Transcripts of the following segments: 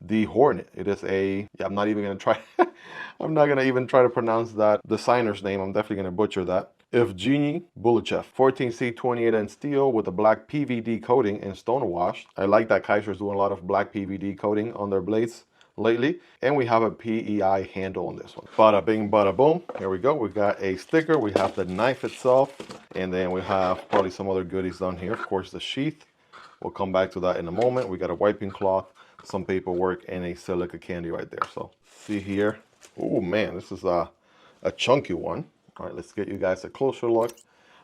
the Hornet. It is a, yeah, I'm not even gonna try, I'm not gonna even try to pronounce that designer's name. I'm definitely gonna butcher that. Evgeny Bulgachev, 14C 28N steel with a black PVD coating and stone wash. I like that Kizer's doing a lot of black PVD coating on their blades lately. And we have a PEI handle on this one. Bada bing, bada boom. Here we go. We got a sticker. We have the knife itself. And then we have probably some other goodies down here. Of course, the sheath. We'll come back to that in a moment. We got a wiping cloth, some paperwork, and a silica candy right there. So see here. Oh man, this is a chunky one. All right, let's get you guys a closer look.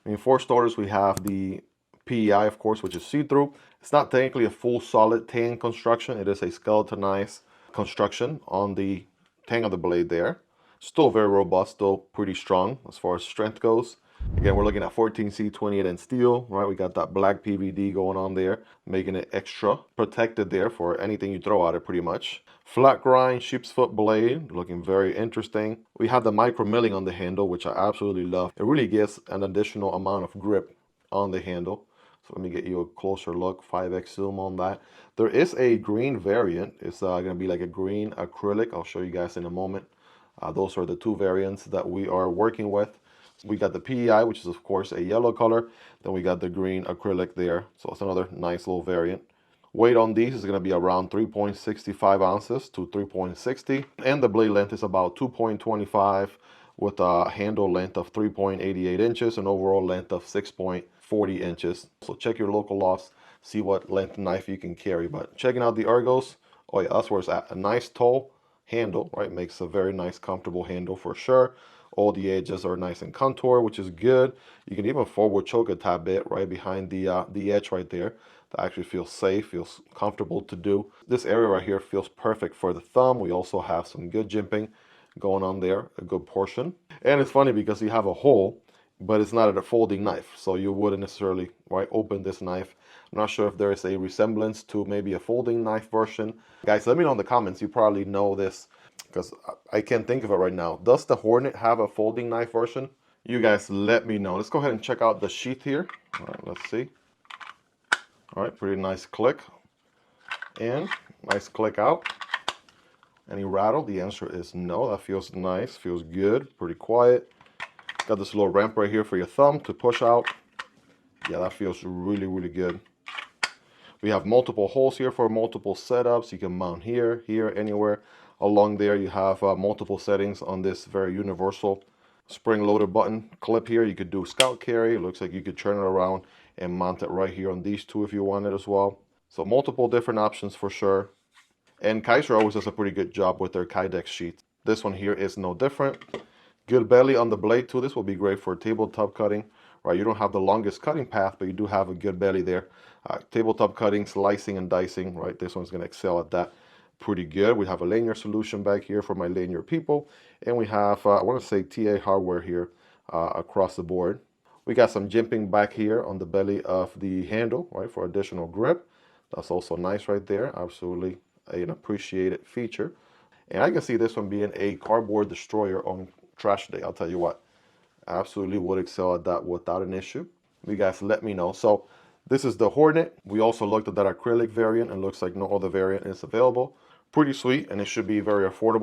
I mean, for starters, we have the PEI, of course, which is see-through. It's not technically a full solid tang construction. It is a skeletonized construction on the tang of the blade there. Still very robust, still pretty strong as far as strength goes. Again, we're looking at 14C 28N steel, right? We got that black PVD going on there, making it extra protected there for anything you throw at it pretty much. Flat grind sheep's foot blade, looking very interesting. We have the micro milling on the handle, which I absolutely love. It really gives an additional amount of grip on the handle. So let me get you a closer look, 5x zoom on that. There is a green variant. It's gonna be like a green acrylic. I'll show you guys in a moment. Those are the two variants that we are working with. We got the PEI, which is of course a yellow color. Then we got the green acrylic there. So it's another nice little variant. Weight on these is going to be around 3.65 ounces to 3.60. And the blade length is about 2.25 with a handle length of 3.88 inches and overall length of 6.40 inches. So check your local loss, see what length knife you can carry. But checking out the Argos, oh yeah, that's where it's at. A nice tall handle, right? Makes a very nice, comfortable handle for sure. All the edges are nice and contour, which is good. You can even forward choke a tad bit right behind the edge right there. That actually feels safe, feels comfortable to do. This area right here feels perfect for the thumb. We also have some good jimping going on there, a good portion. And it's funny because you have a hole, but it's not a folding knife. So you wouldn't necessarily, right, open this knife. I'm not sure if there is a resemblance to maybe a folding knife version. Guys, let me know in the comments. You probably know this, because I can't think of it right now. Does the Hornet have a folding knife version? You guys let me know. Let's go ahead and check out the sheath here. All right, let's see. All right, pretty nice click. And nice click out. Any rattle? The answer is no. That feels nice, feels good, pretty quiet. Got this little ramp right here for your thumb to push out. Yeah, that feels really, really good. We have multiple holes here for multiple setups. You can mount here, here, anywhere. Along there, you have multiple settings on this very universal spring-loaded button clip here. You could do scout carry. It looks like you could turn it around and mount it right here on these two if you wanted as well. So multiple different options for sure. And Kizer always does a pretty good job with their Kydex sheets. This one here is no different. Good belly on the blade too. This will be great for tabletop cutting. Right, you don't have the longest cutting path, but you do have a good belly there. Tabletop cutting, slicing, and dicing. Right, this one's going to excel at that pretty good. We have a lanyard solution back here for my lanyard people, and we have I want to say TA hardware here across the board. We got some jimping back here on the belly of the handle, right, for additional grip. That's also nice right there. Absolutely an appreciated feature. And I can see this one being a cardboard destroyer on trash day. I'll tell you what, absolutely would excel at that without an issue. You guys let me know. So this is the Hornet. We also looked at that acrylic variant and looks like no other variant is available. Pretty sweet, and it should be very affordable.